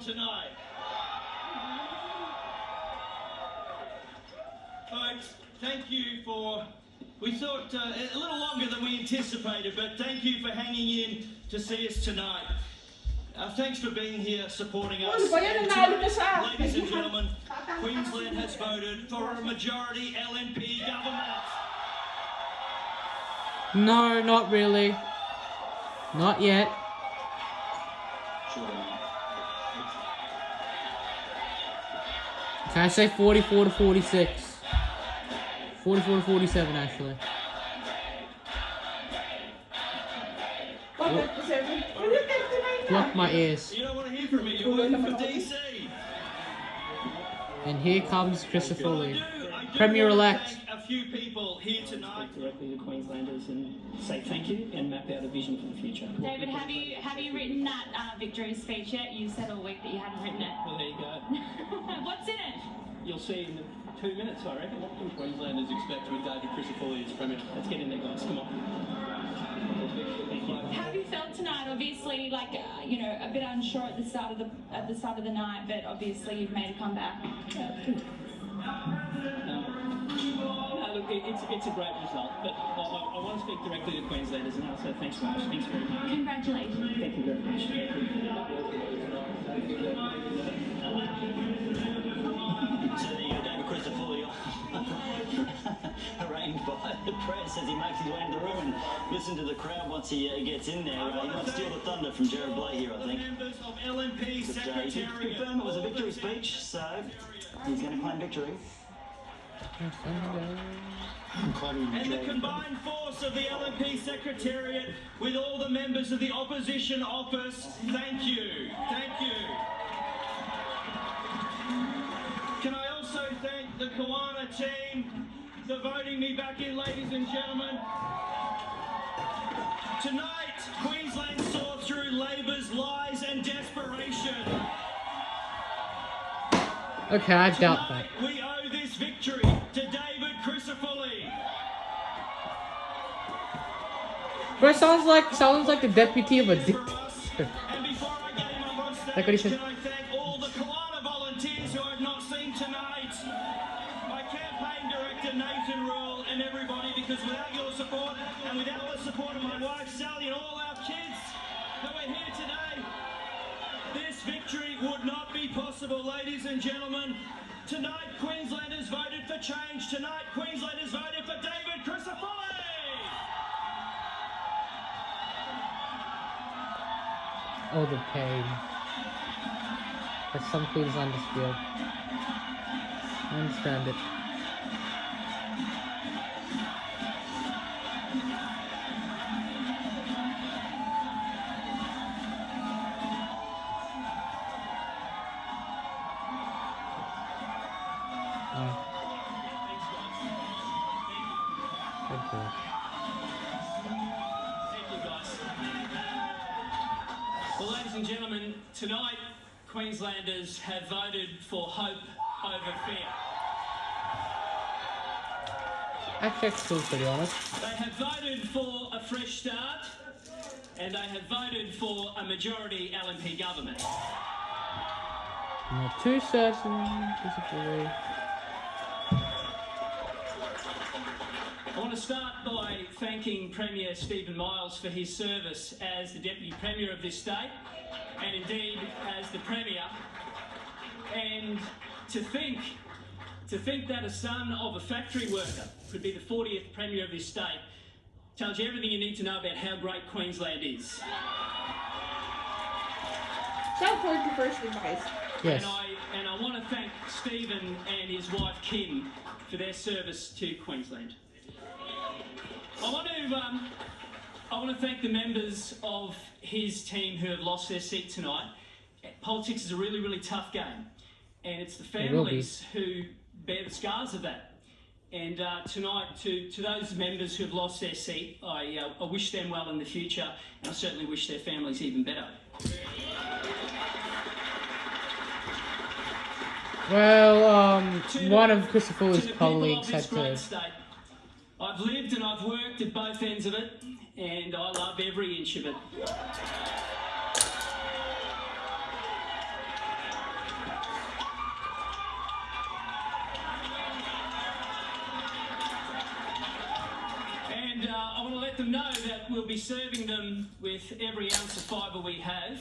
tonight? Folks, thank you for... We thought a little longer than we anticipated, but thank you for hanging in to see us tonight. Thanks for being here, supporting us. And tonight, ladies and gentlemen, Queensland has voted for a majority LNP government. No, not really. Not yet. Can I say 44 to 46? 44 to 47, actually. Block my ears. You don't want to hear from me, you're working for DC. And here comes Crisafulli, Premier-elect. A few people here tonight directly to Queenslanders and say thank you and map out a vision for the future. David, have you written that victory speech yet? You said all week that you hadn't written it. Well, there you go. What's in it? You'll see in 2 minutes, I reckon. What can Queenslanders expect with David Crisafulli as Premier? Let's get in there, guys. Come on. How have you felt tonight? Obviously, like a bit unsure at the start of the night, but obviously you've made a comeback. No, look, it's a great result, but I want to speak directly to Queenslanders and I'll say thanks very much. Thanks very much. Congratulations. Thank you very much. So there you go, David Crisafulli, arraigned by the press as he makes his way into the room, and listen to the crowd once he gets in there. He might steal the thunder from Jared Blay here, I think. members of LNP He did Secretariat. confirm it was a victory speech, so he's going to claim victory. And the combined force of the LNP Secretariat with all the members of the opposition office, thank you. Thank you. Can I also thank the Kiwana team for voting me back in, ladies and gentlemen. Tonight, Queensland saw through Labor's lies and desperation. Okay, I doubt that. Tonight, we owe this victory to David Crisafulli. Bro, sounds like the deputy of a dictator. And before I get him up on stage, Like what he said. can I thank all the Kiwana volunteers who I've not seen tonight? My campaign director Nathan Rule and everybody, because without your support and without the support of my wife Sally and all our kids who are here today, this victory would not be possible, ladies and gentlemen. Tonight, Queenslanders voted for change. Tonight, Queenslanders voted for David Crisafulli. Oh, the pain that some Queenslanders feel. I understand it. Thank you. Thank you, guys. Well, ladies and gentlemen, tonight Queenslanders have voted for hope over fear. Actually, that's still pretty honest. They have voted for a fresh start and they have voted for a majority LNP government. Not too certain. Disappointing. I want to start by thanking Premier Stephen Miles for his service as the Deputy Premier of this state and indeed as the Premier. And to think that a son of a factory worker could be the 40th Premier of this state tells you everything you need to know about how great Queensland is. Shout forward to first advice. Yes. And I want to thank Stephen and his wife Kim for their service to Queensland. I want to thank the members of his team who have lost their seat tonight. Politics is a really, really tough game, and it's the families who bear the scars of that. And tonight, to those members who have lost their seat, I wish them well in the future, and I certainly wish their families even better. Well, one of Crisafulli's colleagues had to. I've lived and I've worked at both ends of it, and I love every inch of it. we'll be serving them with every ounce of fibre we have,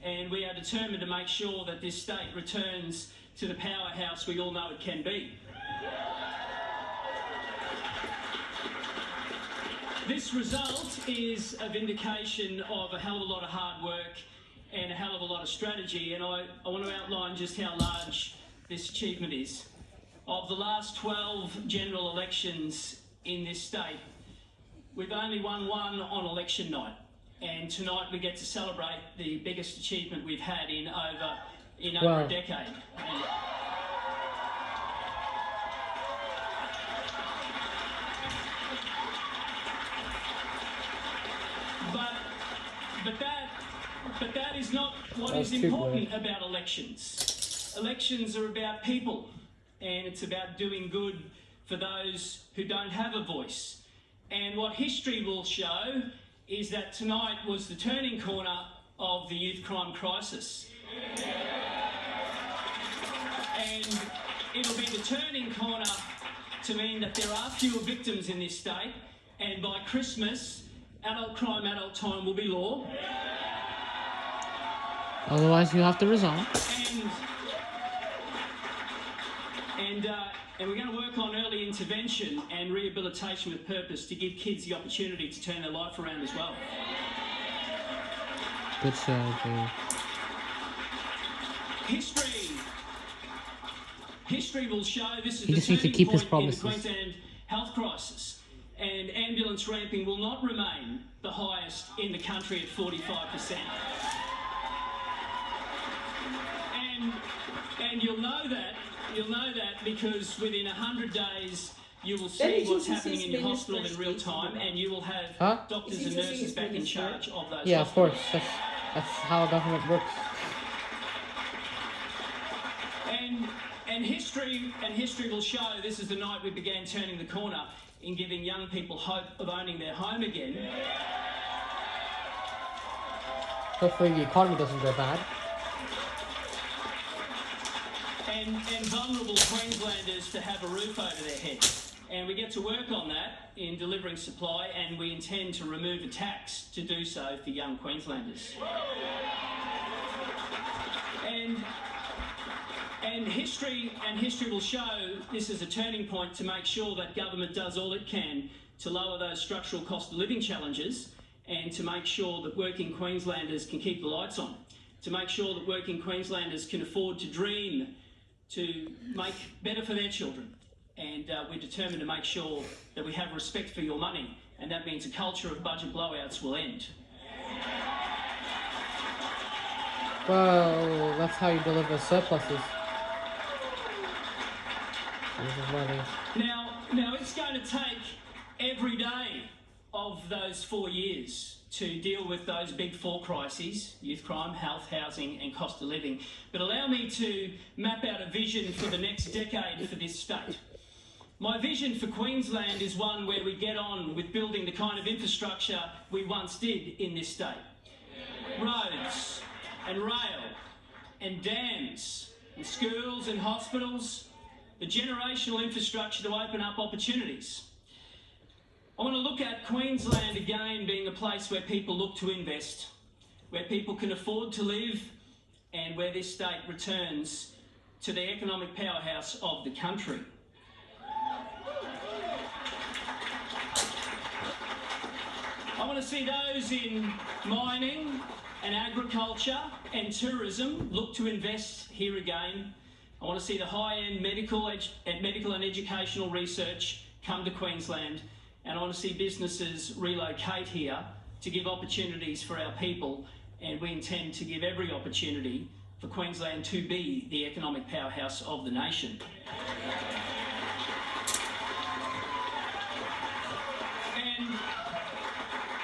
and we are determined to make sure that this state returns to the powerhouse we all know it can be. This result is a vindication of a hell of a lot of hard work and a hell of a lot of strategy, and I want to outline just how large this achievement is. Of the last 12 general elections in this state, we've only won one on election night, and tonight we get to celebrate the biggest achievement we've had in over a decade. But that is not what is important about elections. Elections are about people, and it's about doing good for those who don't have a voice. And what history will show is that tonight was the turning corner of the youth crime crisis. And it'll be the turning corner to mean that there are fewer victims in this state, and by Christmas, adult crime, adult time will be law. Otherwise, you have to resign. And we're going to work on early intervention and rehabilitation with purpose to give kids the opportunity to turn their life around as well. Good strategy. History will show this is He the just needs to turning keep his point in the promises. Queensland health crisis, and ambulance ramping will not remain the highest in the country at 45%. And you'll know that because within 100 days you will see what's happening in your hospital in real time, and you will have doctors and nurses back in charge of those. Yeah, of course. That's how government works. And history will show this is the night we began turning the corner in giving young people hope of owning their home again. Hopefully the economy doesn't go bad. And vulnerable Queenslanders to have a roof over their heads. And we get to work on that in delivering supply, and we intend to remove a tax to do so for young Queenslanders. And history will show this is a turning point to make sure that government does all it can to lower those structural cost of living challenges, and to make sure that working Queenslanders can keep the lights on, to make sure that working Queenslanders can afford to dream, to make better for their children. And we're determined to make sure that we have respect for your money, and that means a culture of budget blowouts will end. Well, that's how you deliver surpluses. Now it's going to take every day of those 4 years to deal with those big four crises: youth crime, health, housing and cost of living. But allow me to map out a vision for the next decade for this state. My vision for Queensland is one where we get on with building the kind of infrastructure we once did in this state. Roads and rail and dams and schools and hospitals, the generational infrastructure to open up opportunities. I want to look at Queensland again being a place where people look to invest, where people can afford to live, and where this state returns to the economic powerhouse of the country. I want to see those in mining and agriculture and tourism look to invest here again. I want to see the high-end medical and educational research come to Queensland, and I want to see businesses relocate here to give opportunities for our people, and we intend to give every opportunity for Queensland to be the economic powerhouse of the nation.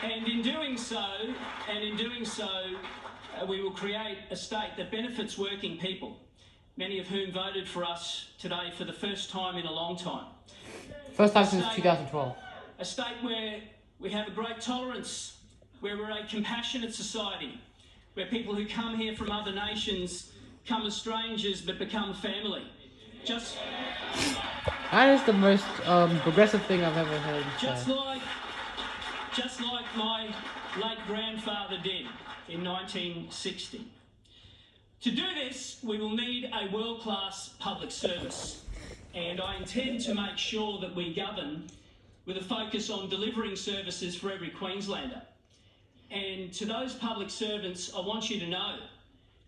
And in doing so, we will create a state that benefits working people, many of whom voted for us today for the first time in a long time. First time since 2012. A state where we have a great tolerance, where we're a compassionate society, where people who come here from other nations come as strangers but become family. That is the most progressive thing I've ever heard. just like my late grandfather did in 1960. To do this, we will need a world-class public service, and I intend to make sure that we govern with a focus on delivering services for every Queenslander. And to those public servants, I want you to know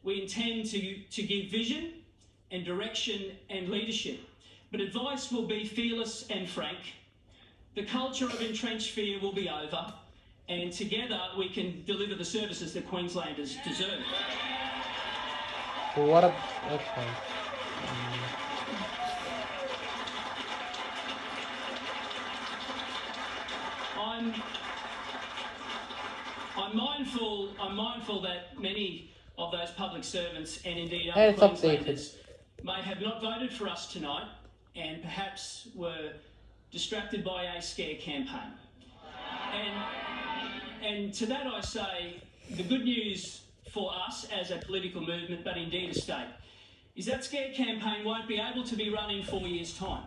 we intend to give vision and direction and leadership, but advice will be fearless and frank. The culture of entrenched fear will be over, and together we can deliver the services that Queenslanders deserve. What a... Okay. I'm mindful that many of those public servants and indeed Hey, other it's updated. Queenslanders may have not voted for us tonight and perhaps were distracted by a scare campaign. And to that I say, the good news for us as a political movement, but indeed a state, is that scare campaign won't be able to be run in 4 years' time.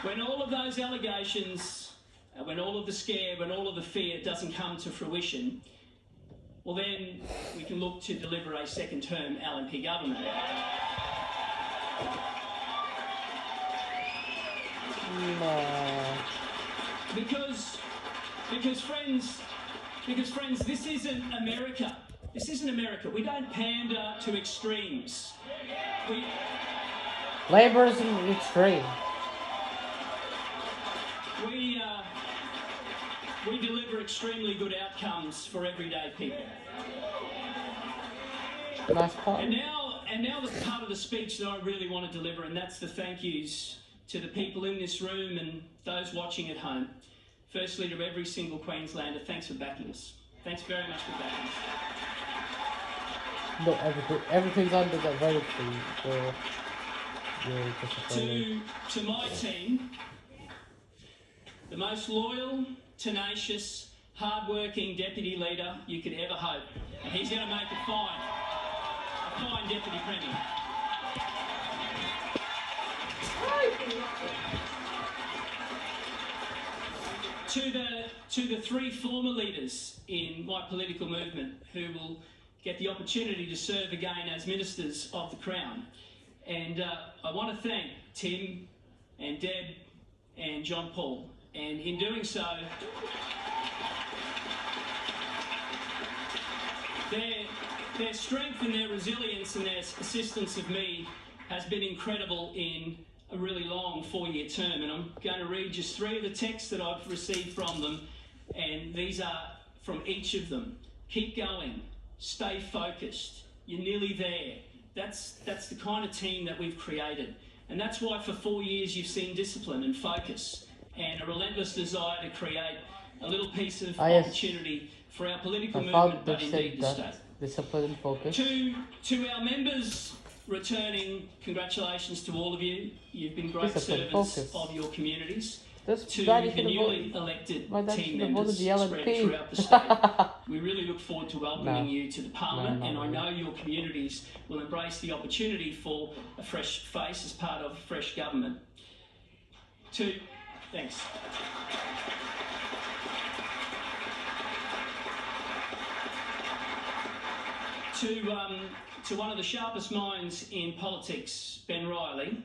When all of those allegations, when all of the scare, when all of the fear doesn't come to fruition, well then we can look to deliver a second-term LNP government. No. Because friends, this isn't America. This isn't America. We don't pander to extremes. Labour is an extreme. We deliver extremely good outcomes for everyday people. Nice part. And now the part of the speech that I really want to deliver, and that's the thank yous to the people in this room and those watching at home. Firstly, to every single Queenslander, thanks for backing us. Thanks very much for backing us. No, everything's under that vote for your disappointment. To my team, the most loyal, tenacious, hard-working deputy leader you could ever hope. And he's going to make a fine deputy premier. To the three former leaders in my political movement who will get the opportunity to serve again as ministers of the Crown. And I want to thank Tim and Deb and John Paul. And in doing so, their strength and their resilience and their assistance of me has been incredible in a really long 4-year term. And I'm going to read just 3 of the texts that I've received from them. And these are from each of them. Keep going. Stay focused. You're nearly there. That's the kind of team that we've created. And that's why for 4 years you've seen discipline and focus and a relentless desire to create a little piece of opportunity for our political movement, but indeed the state. Discipline and focus. To our members returning, congratulations to all of you. You've been great servants of your communities. To the newly elected team members spread throughout the state, we really look forward to welcoming you to the Parliament, and I know your communities will embrace the opportunity for a fresh face as part of fresh government. Thanks. To one of the sharpest minds in politics, Ben Riley.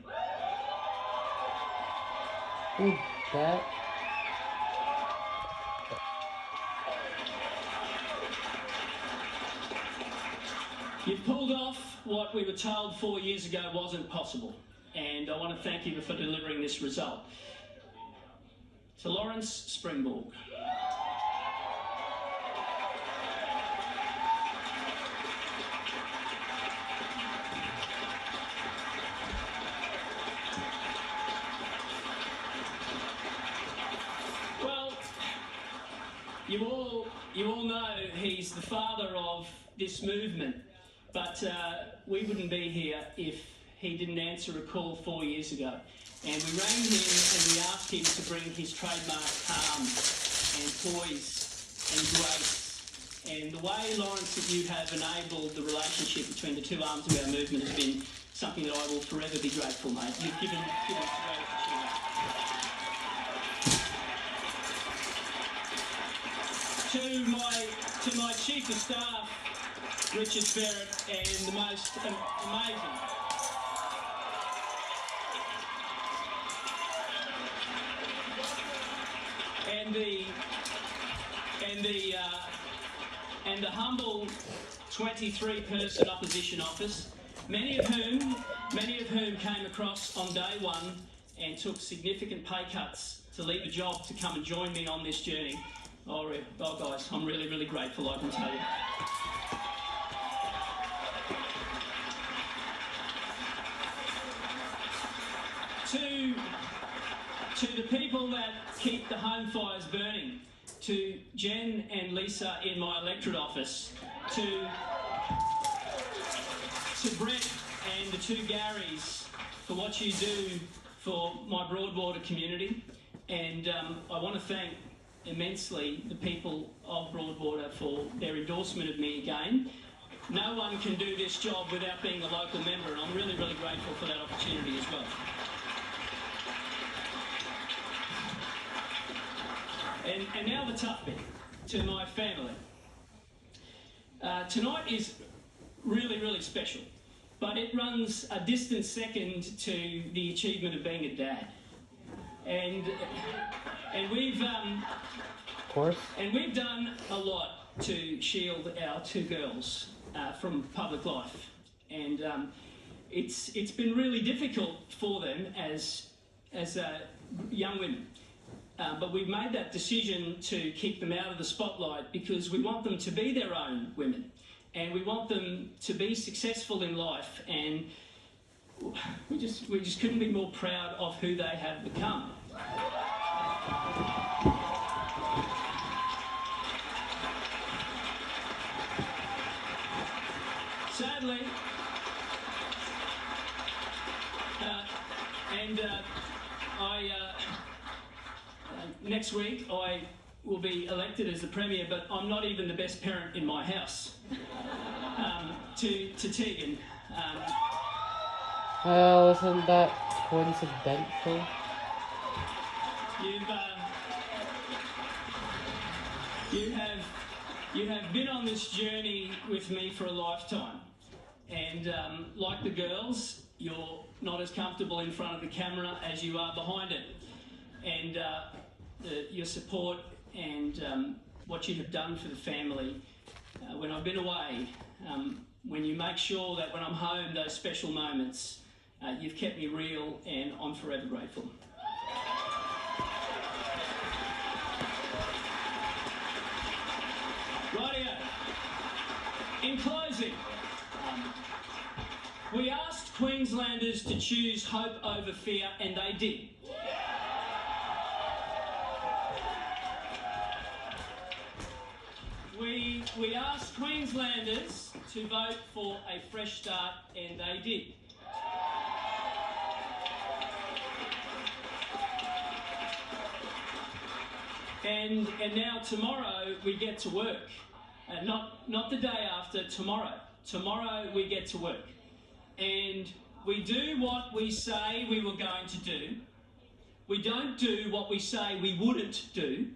Who's that? You've pulled off what we were told 4 years ago wasn't possible, and I want to thank you for delivering this result. To Lawrence Springborg. Well, you all know he's the father of this movement, but we wouldn't be here if he didn't answer a call 4 years ago. And we rang him and we asked him to bring his trademark calm and poise and grace. And the way, Lawrence, that you have enabled the relationship between the two arms of our movement has been something that I will forever be grateful, mate. You've given us a great opportunity. To my Chief of Staff, Richard Barrett, and the most amazing and the humble 23-person opposition office, many of whom came across on day one and took significant pay cuts to leave a job to come and join me on this journey. Oh guys, I'm really, really grateful, I can tell you. To the people that keep the home fires burning, to Jen and Lisa in my electorate office, to Brett and the two Garys for what you do for my Broadwater community, and I want to thank immensely the people of Broadwater for their endorsement of me again. No one can do this job without being a local member, and I'm really, really grateful for that opportunity as well. And now the tough bit, to my family. Tonight is really, really special, but it runs a distant second to the achievement of being a dad. And we've Of course. and we've done a lot to shield our two girls from public life, and it's been really difficult for them as young women. But we've made that decision to keep them out of the spotlight because we want them to be their own women, and we want them to be successful in life, and we just couldn't be more proud of who they have become. Sadly, next week I will be elected as the Premier, but I'm not even the best parent in my house. To Tegan. Well, isn't that coincidental? You have been on this journey with me for a lifetime, and like the girls, you're not as comfortable in front of the camera as you are behind it, and your support and what you have done for the family when I've been away, when you make sure that when I'm home, those special moments, you've kept me real, and I'm forever grateful. Rightio. In closing, we asked Queenslanders to choose hope over fear, and they did. We asked Queenslanders to vote for a fresh start, and they did. And now tomorrow we get to work. Not the day after, tomorrow. Tomorrow we get to work. And we do what we say we were going to do. We don't do what we say we wouldn't do.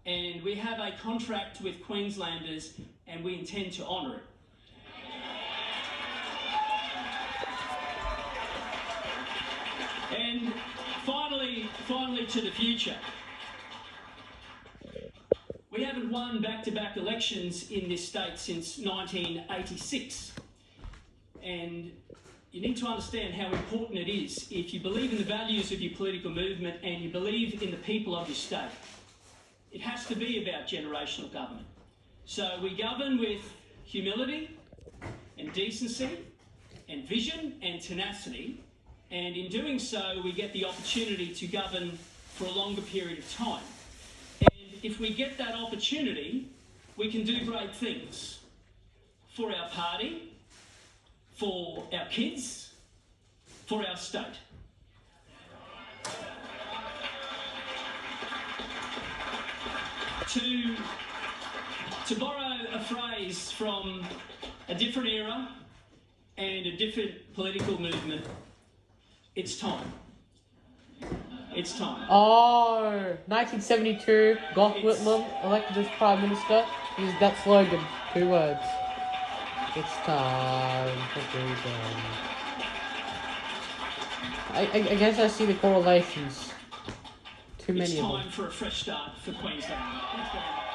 And we have a contract with Queenslanders, and we intend to honour it. And finally to the future. We haven't won back-to-back elections in this state since 1986. And you need to understand how important it is if you believe in the values of your political movement and you believe in the people of your state. It has to be about generational government. So we govern with humility and decency and vision and tenacity, and in doing so we get the opportunity to govern for a longer period of time. And if we get that opportunity, we can do great things for our party, for our kids, for our state. To borrow a phrase from a different era and a different political movement, it's time. It's time. Oh, 1972, Gough Whitlam elected as Prime Minister. Is that slogan? 2 words. It's time for freedom. I guess I see the correlations. Too many It's of them. time for a fresh start for Queensland. Thanks, Gary.